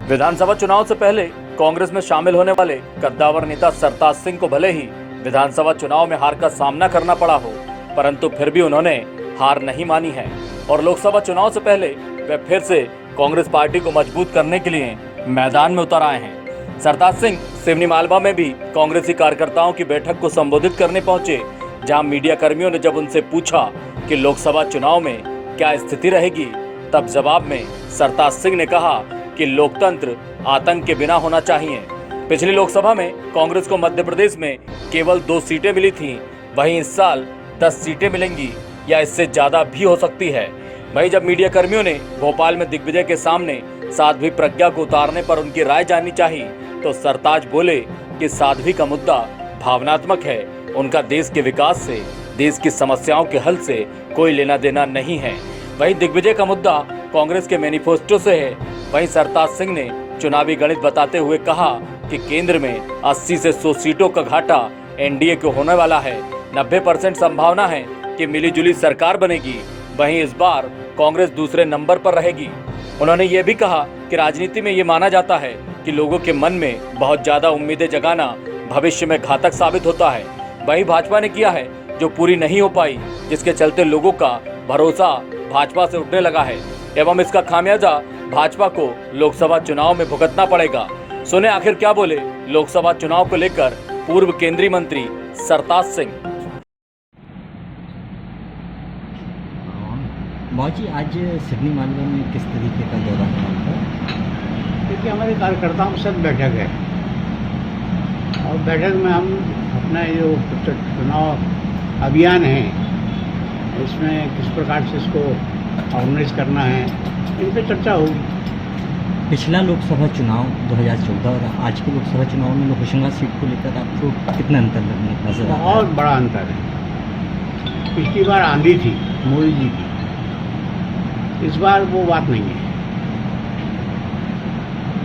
विधानसभा चुनाव से पहले कांग्रेस में शामिल होने वाले कद्दावर नेता सरताज सिंह को भले ही विधानसभा चुनाव में हार का सामना करना पड़ा हो, परंतु फिर भी उन्होंने हार नहीं मानी है और लोकसभा चुनाव से पहले वे फिर से कांग्रेस पार्टी को मजबूत करने के लिए मैदान में उतर आए हैं। सरताज सिंह सिवनी मालवा में भी कांग्रेसी कार्यकर्ताओं की बैठक को संबोधित करने पहुंचे, जहां मीडिया कर्मियों ने जब उनसे पूछा कि लोकसभा चुनाव में क्या स्थिति रहेगी, तब जवाब में सरताज सिंह ने कहा कि लोकतंत्र आतंक के बिना होना चाहिए। पिछली लोकसभा में कांग्रेस को मध्य प्रदेश में केवल 2 सीटें मिली थीं, वहीं इस साल 10 सीटें मिलेंगी या इससे ज्यादा भी हो सकती है। वहीं जब मीडिया कर्मियों ने भोपाल में दिग्विजय के सामने साध्वी प्रज्ञा को उतारने पर उनकी राय जाननी चाहिए, तो सरताज बोले कि साध्वी का मुद्दा भावनात्मक है, उनका देश के विकास से, देश की समस्याओं के हल से कोई लेना देना नहीं है। वहीं दिग्विजय का मुद्दा कांग्रेस के मैनिफेस्टो से है। वहीं सरताज सिंह ने चुनावी गणित बताते हुए कहा कि केंद्र में 80 से 100 सीटों का घाटा एनडीए को होने वाला है। 90% संभावना है कि मिलीजुली सरकार बनेगी। वहीं इस बार कांग्रेस दूसरे नंबर पर रहेगी। उन्होंने ये भी कहा कि राजनीति में ये माना जाता है कि लोगों के मन में बहुत ज्यादा उम्मीदें जगाना भविष्य में घातक साबित होता है। वहीं भाजपा ने किया है जो पूरी नहीं हो पाई, जिसके चलते लोगों का भरोसा भाजपा से उठने लगा है एवं इसका खामियाजा भाजपा को लोकसभा चुनाव में भुगतना पड़ेगा। सुने आखिर क्या बोले लोकसभा चुनाव को लेकर पूर्व केंद्रीय मंत्री सरताज सिंह। मौजी, आज सिवनी मालवा में किस तरीके का दौरा था? देखिए, हमारे कार्यकर्ताओं के साथ बैठक है और बैठक में हम अपना जो चुनाव अभियान है, इसमें किस प्रकार से इसको ऑर्गेनाइज करना है, इन पर चर्चा होगी। पिछला लोकसभा चुनाव 2014 और आज के लोकसभा चुनाव में होशंगाबाद सीट को लेकर आपको कितना अंतर लगने नजर आता है? बहुत बड़ा अंतर है। पिछली बार आंधी थी मोदी जी की, इस बार वो बात नहीं है।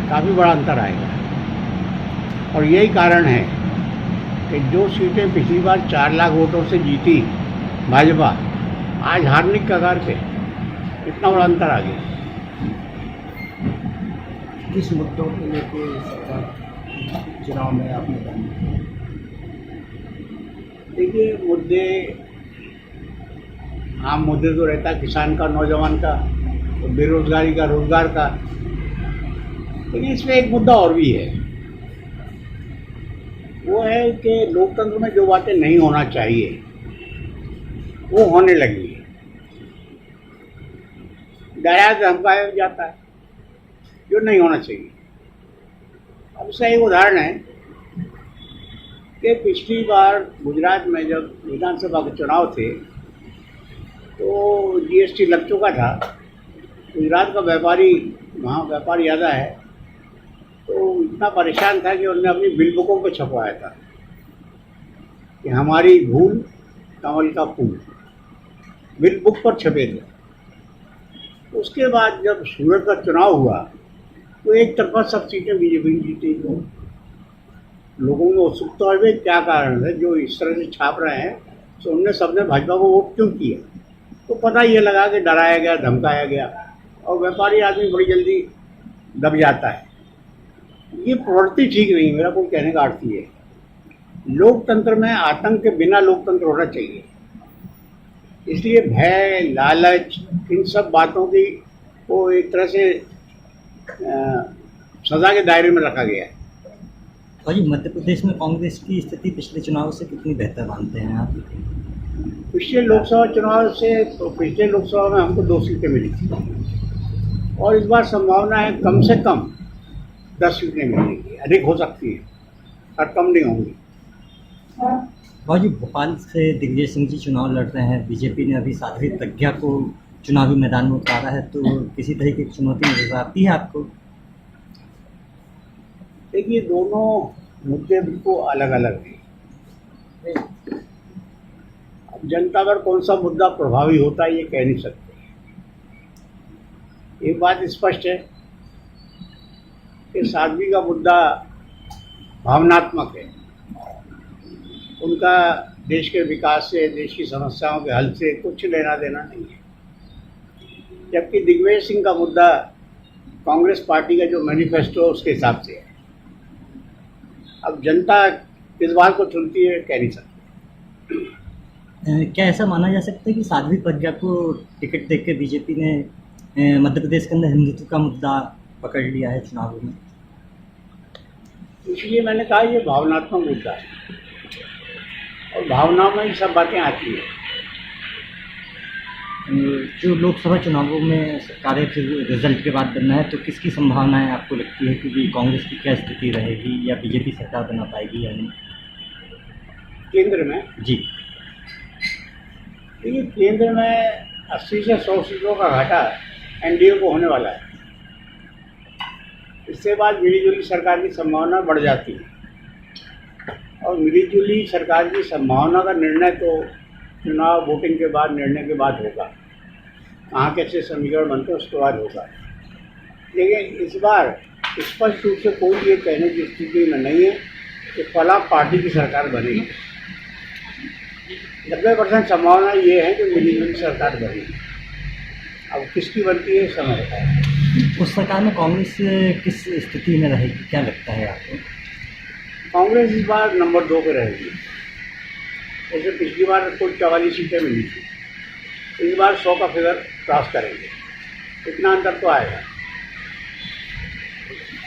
काफ़ी बड़ा अंतर आएगा और यही कारण है कि जो सीटें पिछली बार 4 लाख वोटों से जीती भाजपा, आज हारने की कगार पे, इतना बड़ा अंतर आ गया। किस मुद्दों को लेकर सरकार चुनाव में आपने जाना? देखिए, मुद्दे आम मुद्दे तो रहता है, किसान का, नौजवान का, बेरोजगारी का, रोजगार का, लेकिन इसमें एक मुद्दा और भी है। वो है कि लोकतंत्र में जो बातें नहीं होना चाहिए वो होने लगी है। डराया धमकाया जाता है जो नहीं होना चाहिए। अब इसका एक उदाहरण है कि पिछली बार गुजरात में जब विधानसभा के चुनाव थे तो जीएसटी लग चुका था। गुजरात का व्यापारी, वहाँ व्यापार ज़्यादा है, तो इतना परेशान था कि उन्होंने अपनी बिल बुकों पर छपवाया था कि हमारी भूल कमल का फूल, बिल बुक पर छपे थे। उसके बाद जब सूरत का चुनाव हुआ तो एक तरफा सब सीटें बीजेपी की जीती। तो लोगों में उत्सुकता हुई क्या कारण है जो इस तरह से छाप रहे हैं, तो उनने सबने भाजपा को वोट क्यों किया। तो पता ये लगा कि डराया गया, धमकाया गया, और व्यापारी आदमी बड़ी जल्दी दब जाता है। ये प्रवृत्ति ठीक नहीं, मेरा कोई कहने का अर्थ ये है। लोकतंत्र में आतंक के बिना लोकतंत्र होना चाहिए। इसलिए भय, लालच, इन सब बातों की को एक तरह से सजा के दायरे में रखा गया है। और ये मध्य प्रदेश में कांग्रेस की स्थिति पिछले चुनाव से कितनी बेहतर मानते हैं आप? पिछले लोकसभा चुनाव से तो पिछले लोकसभा में हमको 2 सीटें मिली थी और इस बार संभावना है कम से कम 10 सीटें मिलेंगी। अधिक हो सकती है और कम नहीं होंगी। भाजी, भोपाल से दिग्विजय सिंह जी चुनाव लड़ रहे हैं। बीजेपी ने अभी साध्वी प्रज्ञा को चुनावी मैदान में उतारा है, तो किसी तरह की चुनौती नजर आती है आपको? देखिए, दोनों मुद्दे बिल्कुल अलग अलग हैं। अब जनता पर कौन सा मुद्दा प्रभावी होता है ये कह नहीं सकते। एक बात स्पष्ट है कि साध्वी का मुद्दा भावनात्मक है। उनका देश के विकास से, देश की समस्याओं के हल से कुछ लेना देना नहीं है। जबकि दिग्विजय सिंह का मुद्दा कांग्रेस पार्टी का जो मैनिफेस्टो है उसके हिसाब से है। अब जनता किस बात को चुनती है कह नहीं सकती। क्या ऐसा माना जा सकता है कि साध्वी प्रज्ञा को टिकट देकर बीजेपी ने मध्य प्रदेश के अंदर हिंदुत्व का मुद्दा पकड़ लिया है चुनाव में? इसलिए मैंने कहा ये भावनात्मक मुद्दा है और भावना में ही सब बातें आती हैं। जो लोकसभा चुनावों में सरकारें फिर रिजल्ट के बाद बनना है, तो किसकी संभावनाएं आपको लगती है कि कांग्रेस की क्या स्थिति रहेगी या बीजेपी सरकार बना पाएगी या नहीं केंद्र में? जी, देखिए केंद्र में 80 से 100 सीटों का घाटा एनडीए को होने वाला है। इसके बाद मिलीजुली सरकार की संभावना बढ़ जाती है और मिलीजुली सरकार की संभावना का निर्णय तो चुनाव वोटिंग के बाद, निर्णय के बाद होगा। कहाँ कैसे समीकरण बनते हैं उसके बाद होगा। लेकिन इस बार स्पष्ट रूप से कोई ये कहने की स्थिति में नहीं है कि फला पार्टी की सरकार बनेगी। 90% संभावना ये है कि मिलीजुली सरकार बनेगी। अब किसकी बनती है समय बताएं। उस सरकार में कांग्रेस किस स्थिति में रहेगी, क्या लगता है आपको? कांग्रेस इस बार नंबर 2 पे रहेगी। जैसे पिछली बार कुल 44 सीटें मिली थी, इस बार 100 का फिगर क्रॉस करेंगे। इतना अंतर तो आएगा।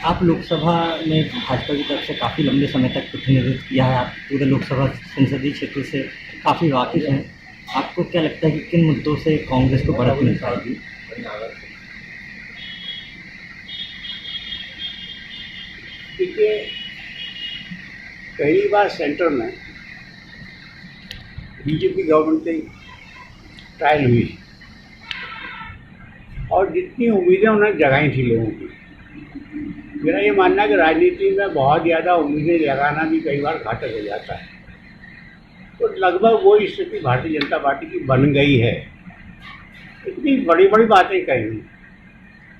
आप लोकसभा में भाजपा की तरफ से काफ़ी लंबे समय तक प्रतिनिधित्व किया है, आप पूरे लोकसभा संसदीय क्षेत्र से काफ़ी वाकिफ हैं। आपको क्या लगता है कि किन मुद्दों से कांग्रेस को बढ़त मिल पाएगी? देखिए पहली बार सेंटर में बीजेपी गवर्नमेंट की ट्रायल हुई और जितनी उम्मीदें उन्होंने जगाई थी लोगों की, मेरा ये मानना है कि राजनीति में बहुत ज़्यादा उम्मीदें जगाना भी कई बार घातक हो जाता है। तो लगभग वो स्थिति भारतीय जनता पार्टी की बन गई है। इतनी बड़ी बड़ी बातें कही,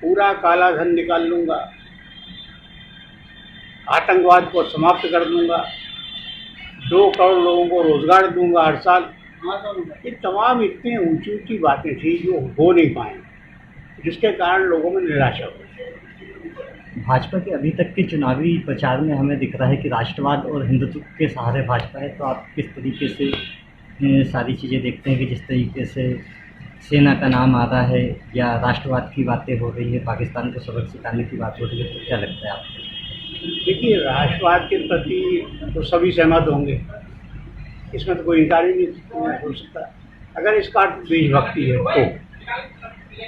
पूरा काला धन निकाल लूँगा, आतंकवाद को समाप्त कर दूँगा, 2 करोड़ लोगों को रोजगार दूंगा हर साल। ये तमाम इतनी ऊंची ऊंची बातें थी जो हो नहीं पाए, जिसके कारण लोगों में निराशा हुई। भाजपा के अभी तक के चुनावी प्रचार में हमें दिख रहा है कि राष्ट्रवाद और हिंदुत्व के सहारे भाजपा है। तो आप किस तरीके से सारी चीज़ें देखते हैं कि जिस तरीके से सेना का नाम आ रहा है या राष्ट्रवाद की बातें हो रही है, पाकिस्तान को सबक सिखाने की बात हो रही है, तो क्या लगता है आपको? देखिए राष्ट्रवाद के प्रति तो सभी सहमत होंगे, इसमें तो कोई इनकार ही नहीं हो सकता। अगर इसका अर्थ देशभक्ति है तो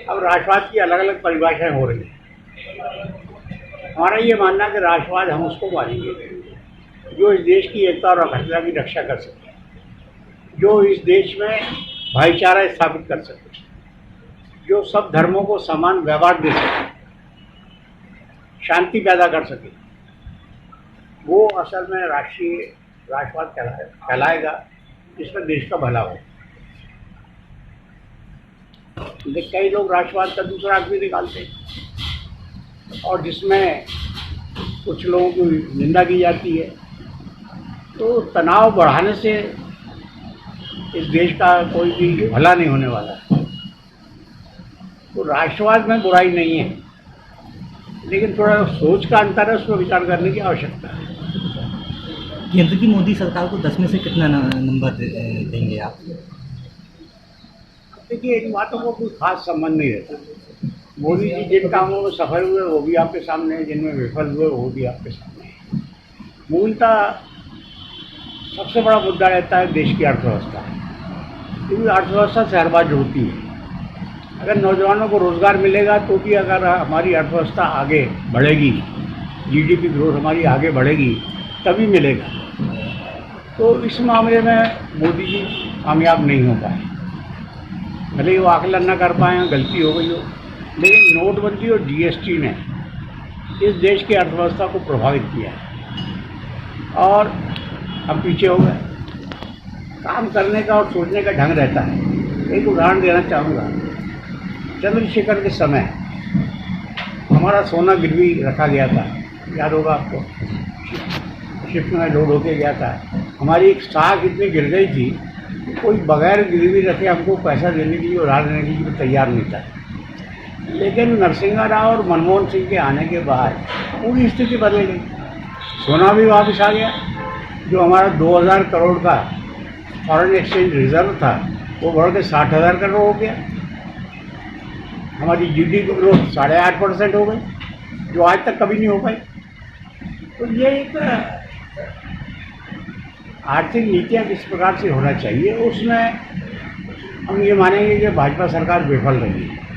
अब राष्ट्रवाद की अलग अलग परिभाषाएं हो रही हैं। हमारा ये मानना है कि राष्ट्रवाद हम उसको मानेंगे जो इस देश की एकता और अखंडता की रक्षा कर सके, जो इस देश में भाईचारा स्थापित कर सके, जो सब धर्मों को समान व्यवहार दे सके, शांति पैदा कर सके। वो असल में राष्ट्रवाद कहलाएगा, जिसमें देश का भला हो। कई लोग राष्ट्रवाद का दूसरा अर्थ भी निकालते हैं और जिसमें कुछ लोगों की निंदा की जाती है। तो तनाव बढ़ाने से इस देश का कोई भी भला नहीं होने वाला। तो राष्ट्रवाद में बुराई नहीं है, लेकिन थोड़ा सोच का अंतर है, उस पर विचार करने की आवश्यकता है। केंद्र की मोदी सरकार को 10 में से कितना नंबर देंगे आप? देखिए इन बातों को कोई खास संबंध नहीं रहता। मोदी जी जिन कामों में सफल हुए वो भी आपके सामने है, जिनमें विफल हुए वो भी आपके सामने है। मूलतः सबसे बड़ा मुद्दा रहता है देश की अर्थव्यवस्था, क्योंकि अर्थव्यवस्था से हर बात जुड़ती है। अगर नौजवानों को रोज़गार मिलेगा तो भी अगर हमारी अर्थव्यवस्था आगे बढ़ेगी, जीडीपी ग्रोथ हमारी आगे बढ़ेगी, तभी मिलेगा। तो इस मामले में मोदी जी कामयाब नहीं हो पाए। भले ही वो आकलन न कर पाए, गलती हो गई हो, लेकिन नोटबंदी और जीएसटी ने इस देश की अर्थव्यवस्था को प्रभावित किया है और हम पीछे हो गए। काम करने का और सोचने का ढंग रहता है। एक उदाहरण देना चाहूँगा। चंद्रशेखर के समय हमारा सोना गिरवी रखा गया था, याद होगा आपको, शिप में लोड होके गया था। हमारी एक साख इतनी गिर गई थी कि कोई बगैर गिरवी रखे हमको पैसा देने के लिए, उधार देने के लिए तैयार नहीं था। लेकिन नरसिम्हा राव और मनमोहन सिंह के आने के बाद पूरी स्थिति बदल गई। सोना भी वापस आ गया। जो हमारा 2000 करोड़ का फॉरेन एक्सचेंज रिजर्व था वो बढ़ के 60,000 करोड़ हो गया। हमारी जीडीपी ग्रोथ 8.5% हो गई, जो आज तक कभी नहीं हो पाई। तो ये एक आर्थिक नीतियाँ किस प्रकार से होना चाहिए, उसमें हम ये मानेंगे कि भाजपा सरकार विफल रही है।